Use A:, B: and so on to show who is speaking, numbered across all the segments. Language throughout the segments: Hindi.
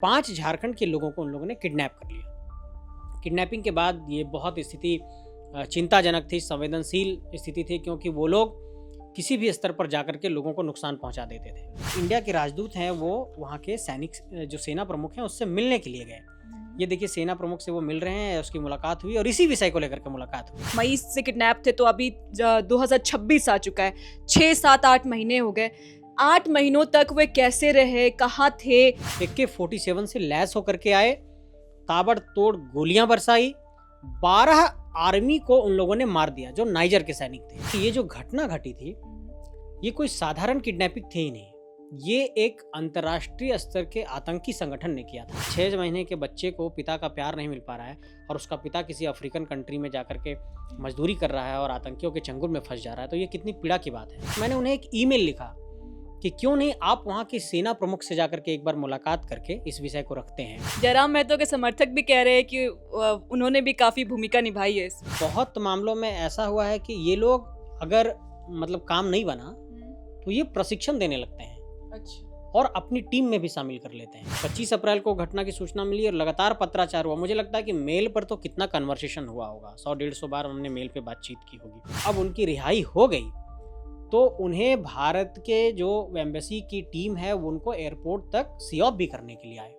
A: 5 झारखंड के लोगों को उन लोगों ने किडनैप कर लिया। किडनैपिंग के बाद ये बहुत स्थिति चिंताजनक थी, संवेदनशील स्थिति थी, क्योंकि वो लोग किसी भी स्तर पर जाकर के लोगों को नुकसान पहुंचा देते थे। इंडिया के राजदूत हैं, वो वहाँ के सैनिक जो सेना प्रमुख हैं उससे मिलने के लिए गए। ये देखिए, सेना प्रमुख से वो मिल रहे हैं, उसकी मुलाकात हुई और इसी विषय को लेकर के मुलाकात हुई।
B: मई से किडनैप थे तो अभी 2026 आ चुका है, 6-7-8 महीने हो गए। 8 महीनों तक वे कैसे रहे, कहाँ थे?
A: AK-47 से लैस होकर के आए, ताबड़तोड़ गोलियां बरसाई, 12 आर्मी को उन लोगों ने मार दिया जो नाइजर के सैनिक थे। ये जो घटना घटी थी, ये कोई साधारण किडनैपिंग थी ही नहीं, ये एक अंतर्राष्ट्रीय स्तर के आतंकी संगठन ने किया था। 6 महीने के बच्चे को पिता का प्यार नहीं मिल पा रहा है और उसका पिता किसी अफ्रीकन कंट्री में जाकर के मजदूरी कर रहा है और आतंकियों के चंगुल में फंस जा रहा है, तो ये कितनी पीड़ा की बात है। मैंने उन्हें एक ईमेल लिखा कि क्यों नहीं आप वहाँ के सेना प्रमुख से जाकर के एक बार मुलाकात करके इस विषय को रखते हैं।
B: जयराम महतो के समर्थक भी कह रहे हैं कि उन्होंने भी काफी भूमिका निभाई है इसमें।
A: बहुत मामलों में ऐसा हुआ है कि ये लोग अगर मतलब काम नहीं बना तो ये प्रशिक्षण देने लगते हैं।
B: अच्छा।
A: और अपनी टीम में भी शामिल कर लेते हैं। 25 अप्रैल को घटना की सूचना मिली और लगातार पत्राचार हुआ। मुझे लगता है कि मेल पर तो कितना कन्वर्सेशन हुआ होगा, 100-150 बार हमने मेल पे बातचीत की होगी। अब उनकी रिहाई हो गई तो उन्हें भारत के जो एम्बेसी की टीम है वो उनको एयरपोर्ट तक सी ऑफ भी करने के लिए आए।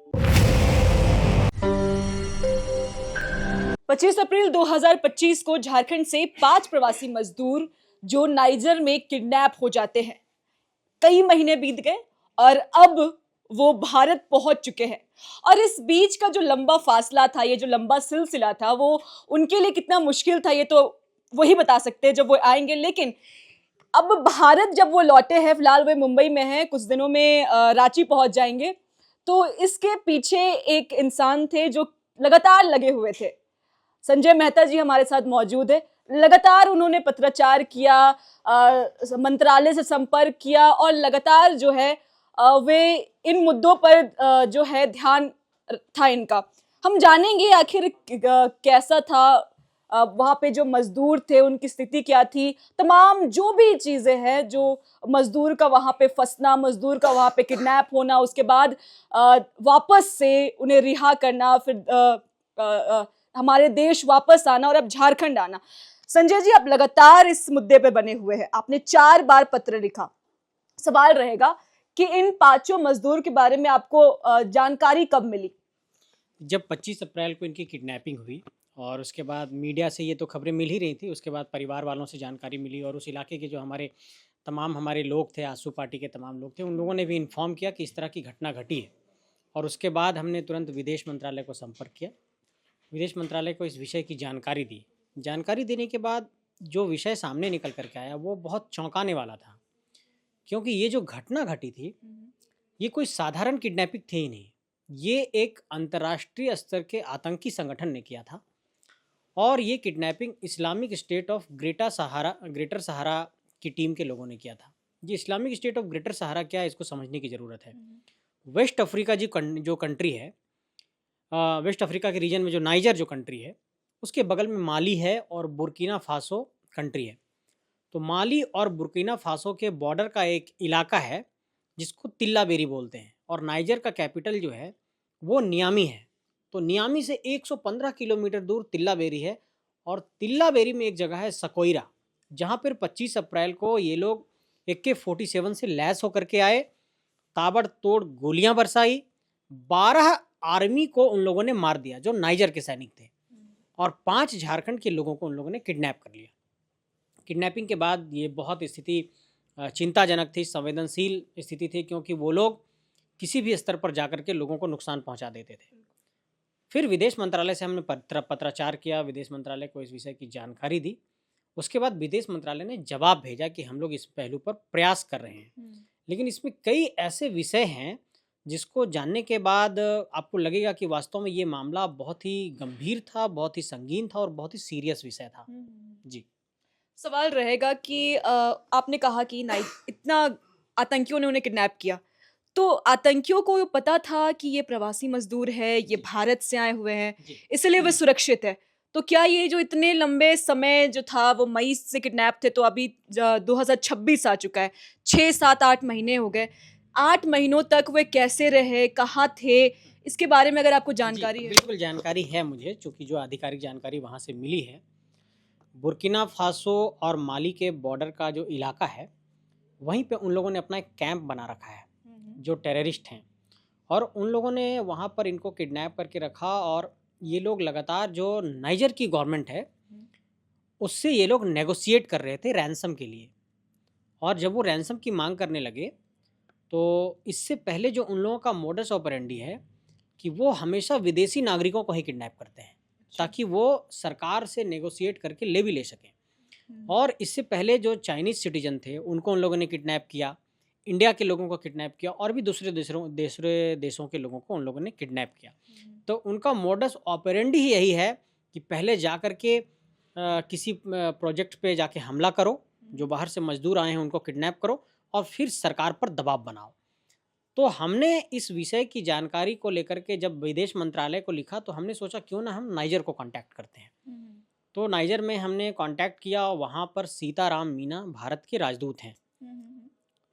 B: 25 अप्रैल 2025 को झारखंड से 5 प्रवासी मजदूर जो नाइजर में किडनैप हो जाते हैं। कई महीने बीत गए और अब वो भारत पहुंच चुके हैं। और इस बीच का जो लंबा फासला था, ये जो लंबा सिलसिला था, वो उनके लिए कितना मुश्किल था ये तो वही बता सकते हैं जब वो आएंगे। लेकिन अब भारत जब वो लौटे हैं, फिलहाल वे मुंबई में हैं, कुछ दिनों में रांची पहुंच जाएंगे, तो इसके पीछे एक इंसान थे जो लगातार लगे हुए थे। संजय मेहता जी हमारे साथ मौजूद है। लगातार उन्होंने पत्राचार किया, मंत्रालय से संपर्क किया और लगातार जो है वे इन मुद्दों पर जो है ध्यान था इनका। हम जानेंगे आखिर कैसा था वहाँ पे जो मजदूर थे, उनकी स्थिति क्या थी, तमाम जो भी चीज़ें हैं, जो मजदूर का वहाँ पे फंसना, मजदूर का वहाँ पे किडनैप होना, उसके बाद वापस से उन्हें रिहा करना, फिर हमारे देश वापस आना और अब झारखंड आना। संजय जी, आप लगातार इस मुद्दे पे बने हुए हैं, आपने 4 बार पत्र लिखा। सवाल रहेगा कि इन 5 मजदूर के बारे में आपको जानकारी कब मिली?
A: जब 25 अप्रैल को इनकी किडनैपिंग हुई और उसके बाद मीडिया से ये तो खबरें मिल ही रही थी, उसके बाद परिवार वालों से जानकारी मिली और उस इलाके के जो हमारे लोग थे, आसू पार्टी के तमाम लोग थे, उन लोगों ने भी इन्फॉर्म किया कि इस तरह की घटना घटी है। और उसके बाद हमने तुरंत विदेश मंत्रालय को संपर्क किया, विदेश मंत्रालय को इस विषय की जानकारी दी। जानकारी देने के बाद जो विषय सामने निकल करके आया वो बहुत चौंकाने वाला था, क्योंकि ये जो घटना घटी थी, ये कोई साधारण किडनैपिंग थी ही नहीं, ये एक अंतर्राष्ट्रीय स्तर के आतंकी संगठन ने किया था। और ये kidnapping Islamic State of Greater Sahara की टीम के लोगों ने किया था। ये Islamic State of Greater Sahara क्या है, इसको समझने की ज़रूरत है। वेस्ट अफ्रीका जो कंट्री है, वेस्ट अफ्रीका के रीजन में जो नाइजर जो कंट्री है, उसके बगल में माली है और बुर्किना फासो कंट्री है। तो माली और बुर्किना फासो के बॉर्डर का एक इलाका है जिसको तिल्लाबेरी बोलते हैं, और नाइजर का कैपिटल जो है वो नियामी है। तो नियामी से 115 किलोमीटर दूर तिल्लाबेरी है, और तिल्लाबेरी में एक जगह है सकोइरा, जहाँ पर 25 अप्रैल को ये लोग AK-47 से लैस होकर के आए, ताबड़तोड़ गोलियां बरसाई, 12 आर्मी को उन लोगों ने मार दिया जो नाइजर के सैनिक थे, और 5 झारखंड के लोगों को उन लोगों ने किडनैप कर लिया। किडनैपिंग के बाद ये बहुत स्थिति चिंताजनक थी, संवेदनशील स्थिति थी, क्योंकि वो लोग किसी भी स्तर पर जाकर के लोगों को नुकसान पहुंचा देते थे। फिर विदेश मंत्रालय से हमने पत्राचार किया, विदेश मंत्रालय को इस विषय की जानकारी दी। उसके बाद विदेश मंत्रालय ने जवाब भेजा कि हम लोग इस पहलू पर प्रयास कर रहे हैं, लेकिन इसमें कई ऐसे विषय हैं जिसको जानने के बाद आपको लगेगा कि वास्तव में ये मामला बहुत ही गंभीर था, बहुत ही संगीन था और बहुत ही सीरियस विषय था। जी,
B: सवाल रहेगा कि आपने कहा कि इतना आतंकियों ने उन्हें किडनैप किया, तो आतंकियों को पता था कि ये प्रवासी मजदूर है, ये भारत से आए हुए हैं, इसलिए वे सुरक्षित है। तो क्या ये जो इतने लंबे समय जो था वो मई से किडनैप थे तो अभी 2026 आ चुका है, 6-7-8 महीने हो गए। 8 महीनों तक वे कैसे रहे, कहाँ थे, इसके बारे में अगर आपको
A: जी,
B: जानकारी है?
A: बिल्कुल जानकारी है मुझे, चूँकि जो आधिकारिक जानकारी वहाँ से मिली है, बुर्किना फासो और माली के बॉर्डर का जो इलाका है, वहीं पे उन लोगों ने अपना एक कैंप बना रखा है, जो टेररिस्ट हैं। और उन लोगों ने वहाँ पर इनको किडनैप करके रखा और ये लोग लगातार जो नाइजर की गवर्नमेंट है, उससे ये लोग नेगोशिएट कर रहे थे रैंसम के लिए। और जब वो रैंसम की माँग करने लगे, तो इससे पहले जो उन लोगों का मोडस ऑपरेंडी है कि वो हमेशा विदेशी नागरिकों को ही किडनैप करते हैं, ताकि वो सरकार से नेगोशिएट करके ले भी ले सकें। और इससे पहले जो चाइनीज़ सिटीजन थे, उनको उन लोगों ने किडनैप किया, इंडिया के लोगों को किडनैप किया और भी दूसरे देशों के लोगों को उन लोगों ने किडनैप किया। तो उनका मोडस ऑपरेंडी ही यही है कि पहले जा कर के किसी प्रोजेक्ट पे जाके हमला करो, जो बाहर से मज़दूर आए हैं उनको किडनैप करो और फिर सरकार पर दबाव बनाओ। तो हमने इस विषय की जानकारी को लेकर के जब विदेश मंत्रालय को लिखा, तो हमने सोचा क्यों ना हम नाइजर को कांटेक्ट करते हैं। तो नाइजर में हमने कांटेक्ट किया, वहाँ पर सीताराम मीना भारत के राजदूत हैं।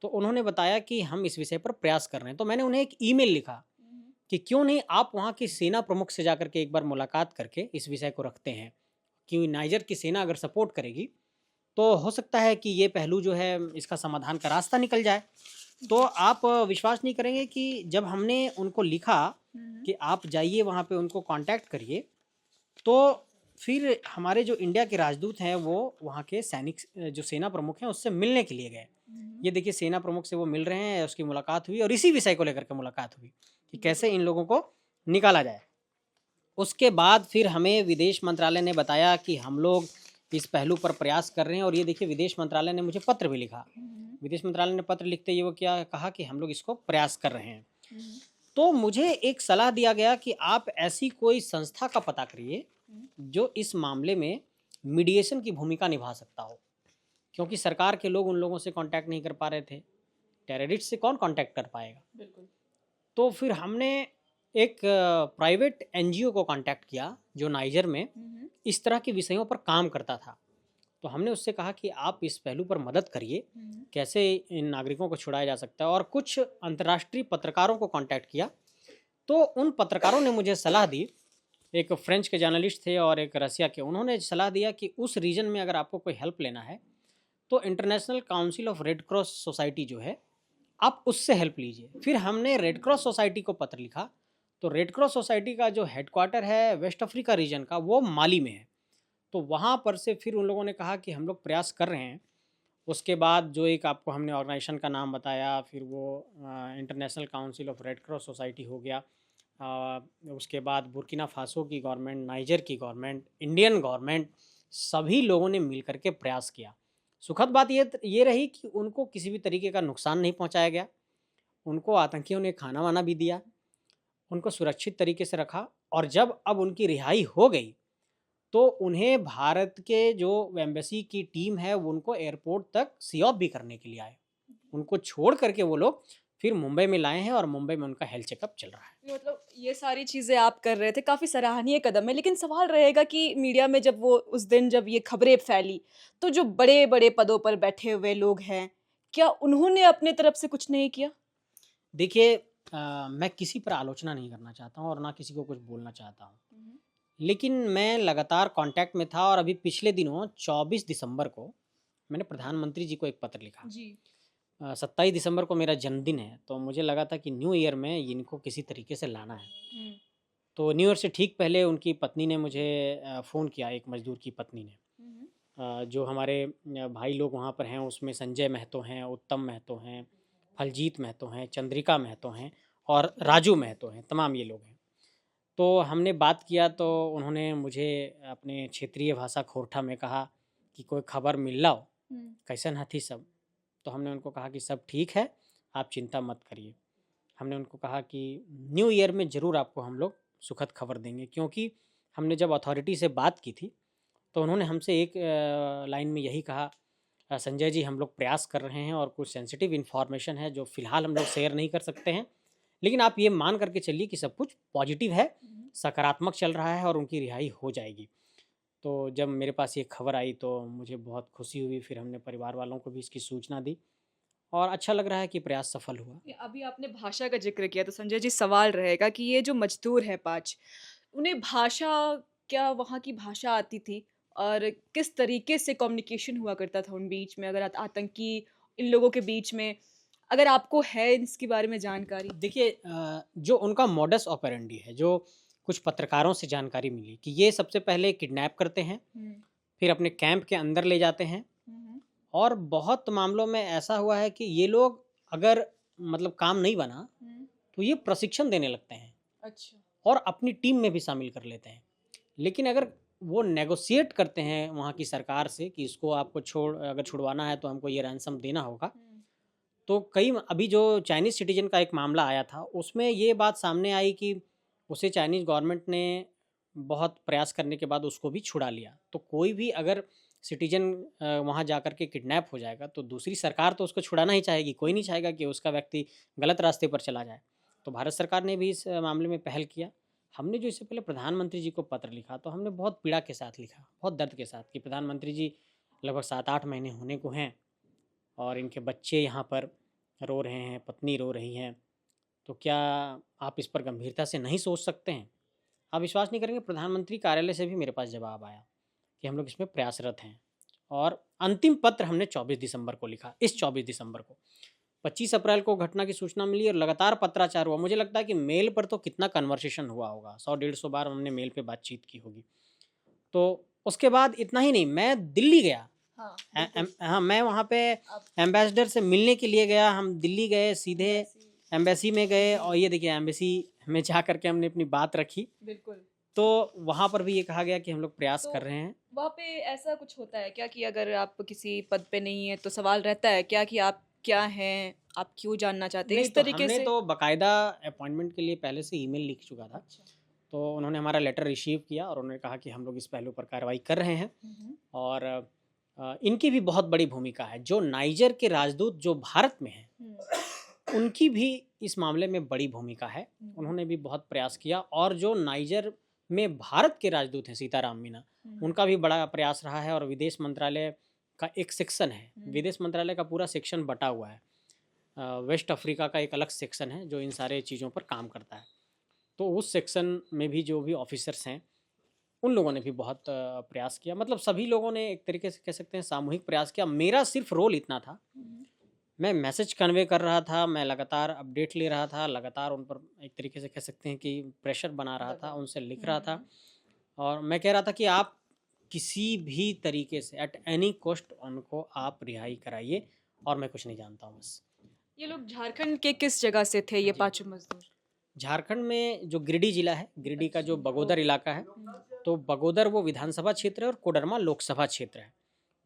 A: तो उन्होंने बताया कि हम इस विषय पर प्रयास कर रहे हैं। तो मैंने उन्हें एक ईमेल लिखा कि क्यों नहीं आप वहाँ की सेना प्रमुख से जाकर के एक बार मुलाकात करके इस विषय को रखते हैं कि नाइजर की सेना अगर सपोर्ट करेगी तो हो सकता है कि ये पहलू जो है इसका समाधान का रास्ता निकल जाए। तो आप विश्वास नहीं करेंगे कि जब हमने उनको लिखा कि आप जाइए वहाँ पे उनको कांटेक्ट करिए, तो फिर हमारे जो इंडिया के राजदूत हैं वो वहाँ के सैनिक जो सेना प्रमुख हैं उससे मिलने के लिए गए। ये देखिए सेना प्रमुख से वो मिल रहे हैं, उसकी मुलाकात हुई और इसी विषय को लेकर के मुलाकात हुई कि कैसे इन लोगों को निकाला जाए। उसके बाद फिर हमें विदेश मंत्रालय ने बताया कि हम लोग इस पहलू पर प्रयास कर रहे हैं और ये देखिए विदेश मंत्रालय ने मुझे पत्र भी लिखा। विदेश मंत्रालय ने पत्र लिखते ही वो क्या कहा कि हम लोग इसको प्रयास कर रहे हैं। तो मुझे एक सलाह दिया गया कि आप ऐसी कोई संस्था का पता करिए जो इस मामले में मीडिएशन की भूमिका निभा सकता हो, क्योंकि सरकार के लोग उन लोगों से कांटेक्ट नहीं कर पा रहे थे, टेररिस्ट से कौन कांटेक्ट कर पाएगा।
B: बिल्कुल।
A: तो फिर हमने एक प्राइवेट एनजीओ को कांटेक्ट किया जो नाइजर में इस तरह के विषयों पर काम करता था। तो हमने उससे कहा कि आप इस पहलू पर मदद करिए, कैसे इन नागरिकों को छुड़ाया जा सकता है। और कुछ अंतर्राष्ट्रीय पत्रकारों को कांटेक्ट किया, तो उन पत्रकारों ने मुझे सलाह दी, एक फ्रेंच के जर्नलिस्ट थे और एक रसिया के, उन्होंने सलाह दिया कि उस रीजन में अगर आपको कोई हेल्प लेना है तो international council of red cross society जो है, आप उससे हेल्प लीजिए। फिर हमने रेड क्रॉस सोसाइटी को पत्र लिखा, तो रेड क्रॉस सोसाइटी का जो हेडक्वार्टर है वेस्ट अफ्रीका रीजन का, वो माली में है। तो वहाँ पर से फिर उन लोगों ने कहा कि हम लोग प्रयास कर रहे हैं। उसके बाद जो एक आपको हमने ऑर्गेनाइजेशन का नाम बताया, फिर वो international council of red cross society हो गया। उसके बाद बुर्किना फासो की गवर्नमेंट, नाइजर की गवर्नमेंट, इंडियन गवर्नमेंट, सभी लोगों ने मिल करके प्रयास किया। सुखद बात ये रही कि उनको किसी भी तरीके का नुकसान नहीं पहुंचाया गया। उनको आतंकियों ने खाना वाना भी दिया, उनको सुरक्षित तरीके से रखा। और जब अब उनकी रिहाई हो गई तो उन्हें भारत के जो एम्बेसी की टीम है वो उनको एयरपोर्ट तक सी ऑफ भी करने के लिए आए। उनको छोड़ करके वो लोग फिर मुंबई में लाए हैं और मुंबई में उनका हेल्थ चेकअप चल रहा है।
B: मतलब ये सारी चीज़ें आप कर रहे थे, काफ़ी सराहनीय कदम है। लेकिन सवाल रहेगा कि मीडिया में जब वो उस दिन जब ये खबरें फैली, तो जो बड़े-बड़े पदों पर बैठे हुए लोग हैं, क्या उन्होंने अपने तरफ से कुछ नहीं किया?
A: देखिए मैं किसी पर आलोचना नहीं करना चाहता हूँ और ना किसी को कुछ बोलना चाहता हूँ, लेकिन मैं लगातार कांटेक्ट में था और अभी पिछले दिनों 24 दिसंबर को मैंने प्रधानमंत्री जी को एक पत्र लिखा।
B: जी।
A: 27 दिसंबर को मेरा जन्मदिन है, तो मुझे लगा था कि न्यू ईयर में इनको किसी तरीके से लाना है। तो न्यू ईयर से ठीक पहले उनकी पत्नी ने मुझे फ़ोन किया, एक मज़दूर की पत्नी ने। जो हमारे भाई लोग वहाँ पर हैं उसमें संजय महतो हैं, उत्तम महतो हैं, फलजीत महतो हैं, चंद्रिका महतो हैं और राजू महतो हैं, तमाम ये लोग हैं। तो हमने बात किया तो उन्होंने मुझे अपने क्षेत्रीय भाषा खोरठा में कहा कि कोई खबर मिल लाओ, कैसन हथी सब। तो हमने उनको कहा कि सब ठीक है, आप चिंता मत करिए। हमने उनको कहा कि न्यू ईयर में ज़रूर आपको हम लोग सुखद खबर देंगे, क्योंकि हमने जब अथॉरिटी से बात की थी तो उन्होंने हमसे एक लाइन में यही कहा, संजय जी हम लोग प्रयास कर रहे हैं और कुछ सेंसिटिव इन्फॉर्मेशन है जो फ़िलहाल हम लोग शेयर नहीं कर सकते हैं, लेकिन आप ये मान करके चलिए कि सब कुछ पॉजिटिव है, सकारात्मक चल रहा है और उनकी रिहाई हो जाएगी। तो जब मेरे पास ये खबर आई तो मुझे बहुत खुशी हुई। फिर हमने परिवार वालों को भी इसकी सूचना दी और अच्छा लग रहा है कि प्रयास सफल हुआ।
B: ये अभी आपने भाषा का ज़िक्र किया तो संजय जी सवाल रहेगा कि ये जो मज़दूर हैं 5 उन्हें भाषा क्या वहाँ की भाषा आती थी? और किस तरीके से कम्युनिकेशन हुआ करता था उन बीच में अगर आतंकी इन लोगों के बीच में, अगर आपको है इसके बारे में जानकारी?
A: देखिए जो उनका मॉडस ऑपरेंडी है, जो कुछ पत्रकारों से जानकारी मिली कि ये सबसे पहले किडनैप करते हैं,
B: हुँ।
A: फिर अपने कैंप के अंदर ले जाते हैं
B: हुँ, हुँ।
A: और बहुत मामलों में ऐसा हुआ है कि ये लोग अगर मतलब काम नहीं बना,
B: हुँ।
A: तो ये प्रशिक्षण देने लगते हैं
B: अच्छा।
A: और अपनी टीम में भी शामिल कर लेते हैं। लेकिन अगर वो नेगोशिएट करते हैं वहाँ की सरकार से कि इसको आपको अगर छुड़वाना है तो हमको ये रैंसम देना होगा,
B: हुँ।
A: तो अभी जो चाइनीज़ सिटीज़न का एक मामला आया था, उसमें ये बात सामने आई कि उसे चाइनीज़ गवर्नमेंट ने बहुत प्रयास करने के बाद उसको भी छुड़ा लिया। तो कोई भी अगर सिटीज़न वहाँ जाकर के किडनैप हो जाएगा, तो दूसरी सरकार तो उसको छुड़ाना ही चाहेगी, कोई नहीं चाहेगा कि उसका व्यक्ति गलत रास्ते पर चला जाए। तो भारत सरकार ने भी इस मामले में पहल किया। हमने जो इससे पहले प्रधानमंत्री जी को पत्र लिखा, तो हमने बहुत पीड़ा के साथ लिखा, बहुत दर्द के साथ कि प्रधानमंत्री जी लगभग 7-8 महीने होने को हैं और इनके बच्चे यहाँ पर रो रहे हैं, पत्नी रो रही हैं, तो क्या आप इस पर गंभीरता से नहीं सोच सकते हैं? आप विश्वास नहीं करेंगे, प्रधानमंत्री कार्यालय से भी मेरे पास जवाब आया कि हम लोग इसमें प्रयासरत हैं और अंतिम पत्र हमने 24 दिसंबर को लिखा, इस 24 दिसंबर को। 25 अप्रैल को घटना की सूचना मिली और लगातार पत्राचार हुआ। मुझे लगता है कि मेल पर तो कितना कन्वर्सेशन हुआ होगा, 100-150 बार हमने मेल पे बातचीत की होगी। तो उसके बाद इतना ही नहीं, मैं दिल्ली गया।
B: हाँ,
A: हाँ, मैं वहाँ पे
B: आप
A: एम्बेसडर से मिलने के लिए गया। हम दिल्ली गए, सीधे एम्बेसी में गए और ये देखिए एम्बेसी में जा कर के हमने अपनी बात रखी।
B: बिल्कुल।
A: तो वहाँ पर भी ये कहा गया कि हम लोग प्रयास
B: तो
A: कर रहे हैं।
B: वहाँ पे ऐसा कुछ होता है क्या कि अगर आप किसी पद पे नहीं है तो सवाल रहता है क्या कि आप क्या हैं? आप क्यों जानना चाहते हैं?
A: नहीं
B: इस
A: तो
B: तरीके
A: हमने
B: से?
A: तो बाकायदा अपॉइंटमेंट के लिए पहले से ईमेल लिख चुका था।
B: अच्छा।
A: तो उन्होंने हमारा लेटर रिसीव किया और उन्होंने कहा कि हम लोग इस पहलू पर कार्रवाई कर रहे हैं
B: हुँ, हुँ।
A: और इनकी भी बहुत बड़ी भूमिका है। जो नाइजर के राजदूत जो भारत में हैं,
B: हुँ।
A: उनकी भी इस मामले में बड़ी भूमिका है।
B: हुँ।
A: उन्होंने भी बहुत प्रयास किया और जो नाइजर में भारत के राजदूत हैं सीताराम मीना,
B: हुँ।
A: उनका भी बड़ा प्रयास रहा है और विदेश मंत्रालय का एक सेक्शन है।
B: हुँ।
A: विदेश मंत्रालय का पूरा सेक्शन बटा हुआ है। वेस्ट अफ्रीका का एक अलग सेक्शन है जो इन सारे चीज़ों पर काम करता है। तो उस सेक्शन में भी जो भी ऑफिसर्स हैं, उन लोगों ने भी बहुत प्रयास किया। मतलब सभी लोगों ने एक तरीके से कह सकते हैं सामूहिक प्रयास किया। मेरा सिर्फ रोल इतना था,
B: हुँ।
A: मैं मैसेज कन्वे कर रहा था, मैं लगातार अपडेट ले रहा था, लगातार उन पर एक तरीके से कह सकते हैं कि प्रेशर बना रहा था, उनसे लिख रहा था और मैं कह रहा था कि आप किसी भी तरीके से एट एनी कॉस्ट उनको आप रिहाई कराइए और मैं कुछ नहीं जानता हूँ बस।
B: ये लोग झारखंड के किस जगह से थे ये
A: जी।
B: पाँचों मज़दूर?
A: झारखंड में जो गिरिडीह जिला है, गिरिडीह का जो बगोदर इलाका है, तो बगोदर वो विधानसभा क्षेत्र है और कोडरमा लोकसभा क्षेत्र है।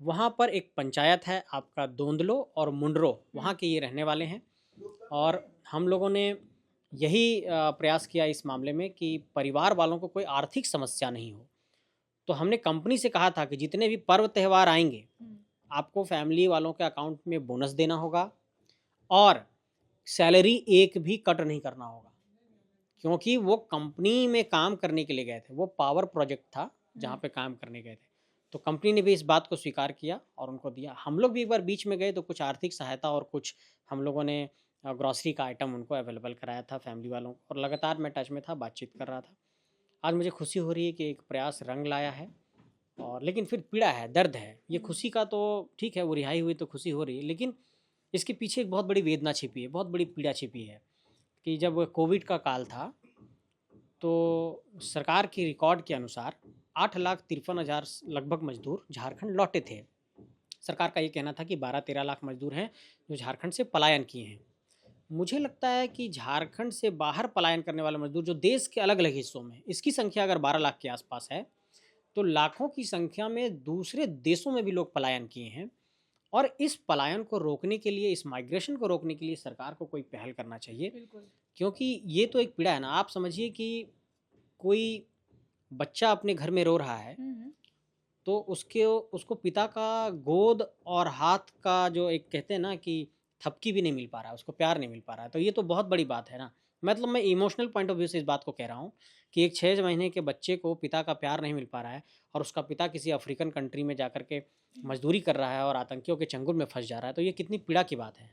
A: वहाँ पर एक पंचायत है आपका दोंदलो और मुंडरो, वहाँ के ये रहने वाले हैं और हम लोगों ने यही प्रयास किया इस मामले में कि परिवार वालों को कोई आर्थिक समस्या नहीं हो। तो हमने कंपनी से कहा था कि जितने भी पर्व त्यौहार आएंगे,
B: हुँ।
A: आपको फैमिली वालों के अकाउंट में बोनस देना होगा और सैलरी एक भी कट नहीं करना होगा। क्योंकि वो कंपनी में काम करने के लिए गए थे, वो पावर प्रोजेक्ट था जहाँ पे काम करने गए थे। तो कंपनी ने भी इस बात को स्वीकार किया और उनको दिया। हम लोग भी एक बार बीच में गए तो कुछ आर्थिक सहायता और कुछ हम लोगों ने ग्रॉसरी का आइटम उनको अवेलेबल कराया था फैमिली वालों को और लगातार मैं टच में था, बातचीत कर रहा था। आज मुझे खुशी हो रही है कि एक प्रयास रंग लाया है और लेकिन फिर पीड़ा है, दर्द है। ये खुशी का तो ठीक है, वो रिहाई हुई तो खुशी हो रही है, लेकिन इसके पीछे एक बहुत बड़ी वेदना छिपी है, बहुत बड़ी पीड़ा छिपी है कि जब कोविड का काल था तो सरकार की रिकॉर्ड के अनुसार 8,53,000 लगभग मजदूर झारखंड लौटे थे। सरकार का ये कहना था कि 12-13 लाख मजदूर हैं जो झारखंड से पलायन किए हैं। मुझे लगता है कि झारखंड से बाहर पलायन करने वाले मजदूर जो देश के अलग अलग हिस्सों में, इसकी संख्या अगर 12 लाख के आसपास है, तो लाखों की संख्या में दूसरे देशों में भी लोग पलायन किए हैं और इस पलायन को रोकने के लिए, इस माइग्रेशन को रोकने के लिए सरकार को कोई पहल करना चाहिए।
B: बिल्कुल।
A: क्योंकि ये तो एक पीड़ा है ना। आप समझिए कि कोई बच्चा अपने घर में रो रहा है,
B: हुँ, हुँ।
A: तो उसको पिता का गोद और हाथ का जो एक कहते हैं ना कि थपकी भी नहीं मिल पा रहा है, उसको प्यार नहीं मिल पा रहा है, तो ये तो बहुत बड़ी बात है ना। मतलब मैं इमोशनल पॉइंट ऑफ व्यू से इस बात को कह रहा हूँ कि एक 6 महीने के बच्चे को पिता का प्यार नहीं मिल पा रहा है और उसका पिता किसी अफ्रीकन कंट्री में जाकर के मजदूरी कर रहा है और आतंकियों के चंगुल में फंस जा रहा है, तो ये कितनी पीड़ा की बात है।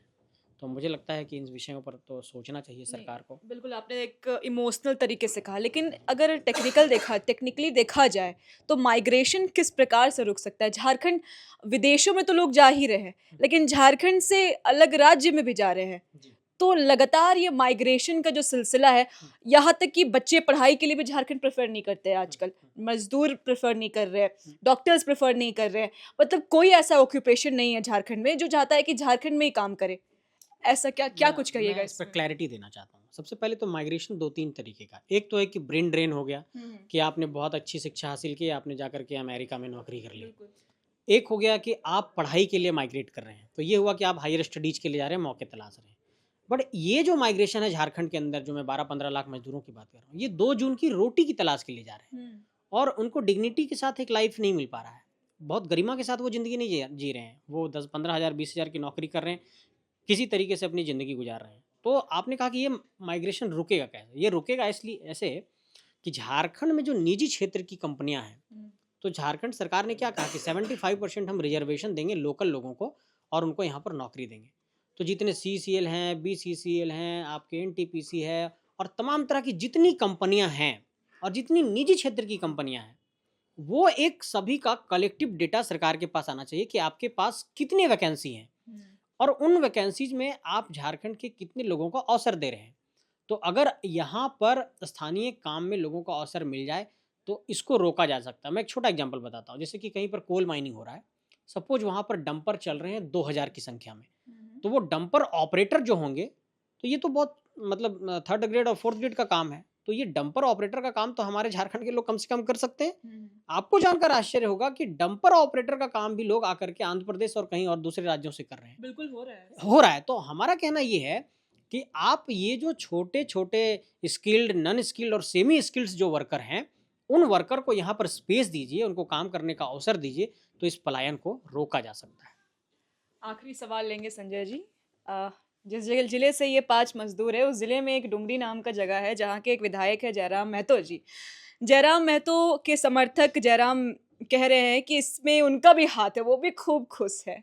A: तो मुझे लगता है कि इन विषयों पर तो सोचना चाहिए सरकार को।
B: बिल्कुल आपने एक इमोशनल तरीके से कहा, लेकिन अगर टेक्निकली देखा जाए तो माइग्रेशन किस प्रकार से रुक सकता है? झारखंड, विदेशों में तो लोग जा ही रहे हैं, लेकिन झारखंड से अलग राज्य में भी जा रहे हैं।
A: जी।
B: तो लगातार ये माइग्रेशन का जो सिलसिला है, यहाँ तक कि बच्चे पढ़ाई के लिए भी झारखंड प्रेफर नहीं करते हैं आजकल, मजदूर प्रेफर नहीं कर रहे हैं, डॉक्टर्स प्रेफर नहीं कर रहे हैं, मतलब कोई ऐसा ऑक्यूपेशन नहीं है झारखंड में जो चाहता है कि झारखंड में ही काम करे। ऐसा क्या क्या कुछ कहिएगा
A: मैं इस पर
B: इसमें?
A: क्लैरिटी देना चाहता हूँ। सबसे पहले तो माइग्रेशन 2-3 तरीके का। एक तो है कि ब्रेन ड्रेन हो गया, कि आपने बहुत अच्छी शिक्षा हासिल की, आपने जाकर के अमेरिका में नौकरी कर ली।
B: बिल्कुल।
A: एक हो गया कि आप पढ़ाई के लिए माइग्रेट कर रहे हैं, तो ये हुआ कि आप हायर स्टडीज़ के लिए जा रहे हैं, मौके तलाश रहे हैं। बट ये जो माइग्रेशन है झारखंड के अंदर, जो मैं 12-15 लाख मजदूरों की बात कर रहा हूँ, ये 2 जून की रोटी की तलाश के लिए जा रहे हैं और उनको डिग्निटी के साथ एक लाइफ नहीं मिल पा रहा है। बहुत गरिमा के साथ वो ज़िंदगी नहीं जी रहे हैं। वो 10-15 हज़ार 20 हज़ार की नौकरी कर रहे हैं, किसी तरीके से अपनी ज़िंदगी गुजार रहे हैं। तो आपने कहा कि ये माइग्रेशन रुकेगा कैसे? ये रुकेगा इसलिए ऐसे कि झारखंड में जो निजी क्षेत्र की कंपनियां हैं, तो झारखंड सरकार ने क्या कहा कि 75% हम रिजर्वेशन देंगे लोकल लोगों को और उनको यहाँ पर नौकरी देंगे। तो जितने CCL हैं, BCCL हैं, आपके NTPC है और तमाम तरह की जितनी कंपनियां हैं और जितनी निजी क्षेत्र की कंपनियां हैं, वो एक सभी का कलेक्टिव डेटा सरकार के पास आना चाहिए कि आपके पास कितने वैकेंसी हैं और उन वैकेंसीज में आप झारखंड के कितने लोगों को अवसर दे रहे हैं। तो अगर यहाँ पर स्थानीय काम में लोगों को अवसर मिल जाए तो इसको रोका जा सकता है। मैं एक छोटा एग्जांपल बताता हूँ। जैसे कि कहीं पर कोल माइनिंग हो रहा है, सपोज वहाँ पर डंपर चल रहे हैं 2000 की संख्या में, तो वो डंपर ऑपरेटर जो होंगे, तो ये तो बहुत मतलब 3rd ग्रेड और 4th ग्रेड का काम है, तो ये डंपर ऑपरेटर का काम तो हमारे झारखंड के लोग कम से कम कर सकते हैं। आपको जानकर आश्चर्य होगा कि डंपर ऑपरेटर का काम भी लोग आकर के आंध्र प्रदेश और कहीं और दूसरे राज्यों से कर रहे हैं।
B: बिल्कुल
A: हो रहा है। तो हमारा कहना ये है कि आप ये जो छोटे-छोटे स्किल्ड, नॉन स्किल्ड और सेमी स्किल्ड जो वर्कर हैं, उन वर्कर को यहाँ पर स्पेस दीजिए, उनको काम करने का अवसर दीजिए, तो इस पलायन को रोका जा सकता है।
B: आखिरी सवाल लेंगे संजय जी। जिस जिले से ये 5 मजदूर है, उस जिले में एक डुंगरी नाम का जगह है, जहाँ के एक विधायक है जयराम महतो जी। जयराम महतो के समर्थक जयराम कह रहे हैं कि इसमें उनका भी हाथ है, वो भी खूब खुश है।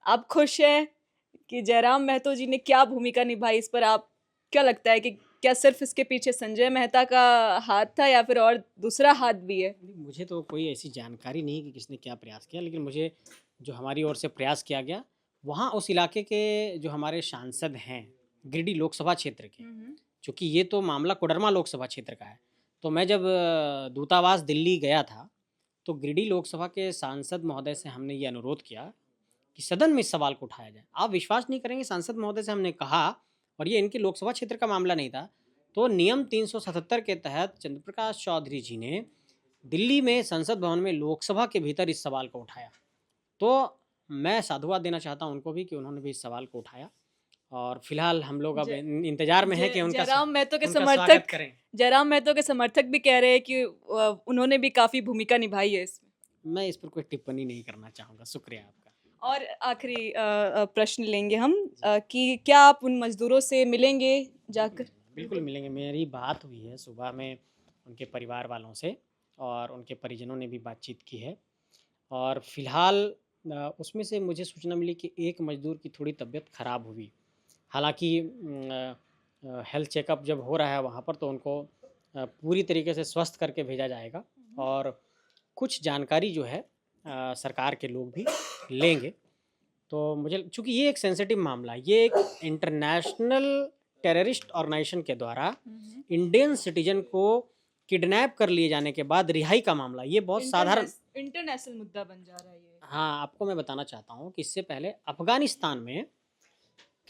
B: आप खुश हैं कि जयराम महतो जी ने क्या भूमिका निभाई इस पर? आप क्या लगता है कि क्या सिर्फ इसके पीछे संजय मेहता का हाथ था या फिर और दूसरा हाथ भी है?
A: मुझे तो कोई ऐसी जानकारी नहीं कि किसने क्या प्रयास किया, लेकिन मुझे जो हमारी ओर से प्रयास किया गया, वहाँ उस इलाके के जो हमारे सांसद हैं, गिरिडीह लोकसभा क्षेत्र के, चूँकि ये तो मामला कोडरमा लोकसभा क्षेत्र का है, तो मैं जब दूतावास दिल्ली गया था, तो गिरिडीह लोकसभा के सांसद महोदय से हमने ये अनुरोध किया कि सदन में इस सवाल को उठाया जाए। आप विश्वास नहीं करेंगे, सांसद महोदय से हमने कहा, और ये इनके लोकसभा क्षेत्र का मामला नहीं था, तो नियम 377 के तहत चंद्रप्रकाश चौधरी जी ने दिल्ली में संसद भवन में लोकसभा के भीतर इस सवाल को उठाया। तो मैं साधुवाद देना चाहता हूँ उनको भी कि उन्होंने भी इस सवाल को उठाया और फिलहाल हम लोग अब इंतजार में हैं कि उनका
B: जयराम महतो के
A: स्वागत
B: समर्थक
A: करें।
B: जयराम महतो के समर्थक भी कह रहे हैं कि उन्होंने भी काफी भूमिका निभाई है इसमें।
A: मैं इस पर कोई टिप्पणी नहीं करना चाहूँगा। शुक्रिया आपका।
B: और आखिरी प्रश्न लेंगे हम कि क्या आप उन मजदूरों से मिलेंगे जाकर?
A: बिल्कुल मिलेंगे। मेरी बात हुई है सुबह में उनके परिवार वालों से और उनके परिजनों ने भी बातचीत की है और फिलहाल उसमें से मुझे सूचना मिली कि एक मजदूर की थोड़ी तबीयत ख़राब हुई। हालांकि हेल्थ चेकअप जब हो रहा है वहाँ पर, तो उनको पूरी तरीके से स्वस्थ करके भेजा जाएगा और कुछ जानकारी जो है सरकार के लोग भी लेंगे। तो मुझे, चूँकि ये एक सेंसिटिव मामला है, ये एक इंटरनेशनल टेररिस्ट ऑर्गेनाइजेशन के द्वारा इंडियन सिटीजन को किडनैप कर लिए जाने के बाद रिहाई का मामला, ये बहुत साधारण
B: इंटरनेशनल मुद्दा बन जा रहा है ये।
A: हाँ, आपको मैं बताना चाहता हूँ कि इससे पहले अफगानिस्तान में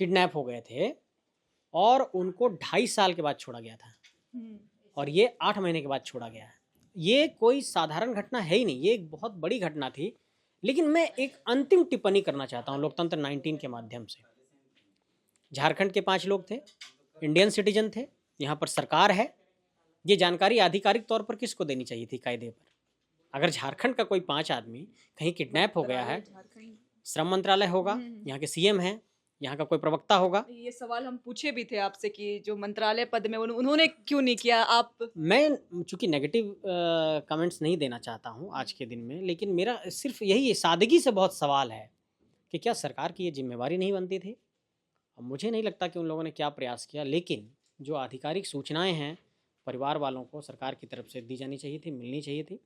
A: किडनैप हो गए थे और उनको 2.5 साल के बाद छोड़ा गया था और ये 8 महीने के बाद छोड़ा गया है। ये कोई साधारण घटना है ही नहीं, ये एक बहुत बड़ी घटना थी। लेकिन मैं एक अंतिम टिप्पणी करना चाहता हूँ लोकतंत्र 19 के माध्यम से। झारखंड के 5 लोग थे, इंडियन सिटीजन थे, यहाँ पर सरकार है। ये जानकारी आधिकारिक तौर पर किसको देनी चाहिए थी कायदे पर? अगर झारखंड का कोई 5 आदमी कहीं किडनैप हो गया है, श्रम मंत्रालय होगा, यहाँ के CM हैं, यहाँ का कोई प्रवक्ता होगा।
B: ये सवाल हम पूछे भी थे आपसे कि जो मंत्रालय पद में उन्होंने क्यों नहीं किया? आप
A: मैं चूँकि नेगेटिव कमेंट्स नहीं देना चाहता हूँ आज के दिन में, लेकिन मेरा सिर्फ यही सादगी से बहुत सवाल है कि क्या सरकार की ये जिम्मेवारी नहीं बनती थी? अब मुझे नहीं लगता कि उन लोगों ने क्या प्रयास किया, लेकिन जो आधिकारिक सूचनाएं हैं परिवार वालों को सरकार की तरफ से दी जानी चाहिए थी, मिलनी चाहिए थी।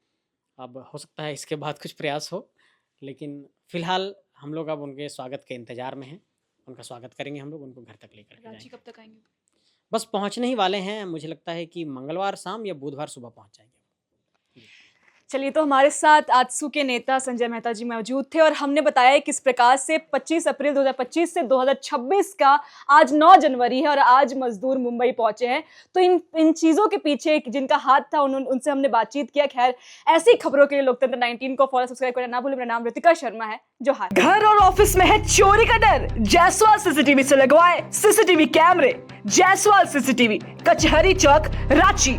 A: अब हो सकता है इसके बाद कुछ प्रयास हो, लेकिन फिलहाल हम लोग अब उनके स्वागत के इंतजार में हैं। उनका स्वागत करेंगे हम लोग, उनको घर तक लेकर के
B: रांची
A: जाएंगे।
B: कब तक आएंगे?
A: बस पहुंचने ही वाले हैं, मुझे लगता है कि मंगलवार शाम या बुधवार सुबह पहुंच जाएंगे।
B: चलिए, तो हमारे साथ आजसू के नेता संजय मेहता जी मौजूद थे और हमने बताया किस प्रकार से 25 अप्रैल 2025 से 2026 का आज 9 जनवरी है और आज मजदूर मुंबई पहुंचे हैं। तो इन चीज़ों के पीछे जिनका हाथ था उनसे हमने बातचीत किया। खैर, ऐसी खबरों के लिए लोकतंत्र 19 को फॉलो सब्सक्राइब करना ना भूलें। मेरा नाम ऋतिका शर्मा है। जोहार। घर और ऑफिस में है चोरी का डर? जायसवाल सीसीटीवी से लगवाए सीसीटीवी कैमरे। जायसवाल सीसीटीवी, कचहरी चौक, रांची।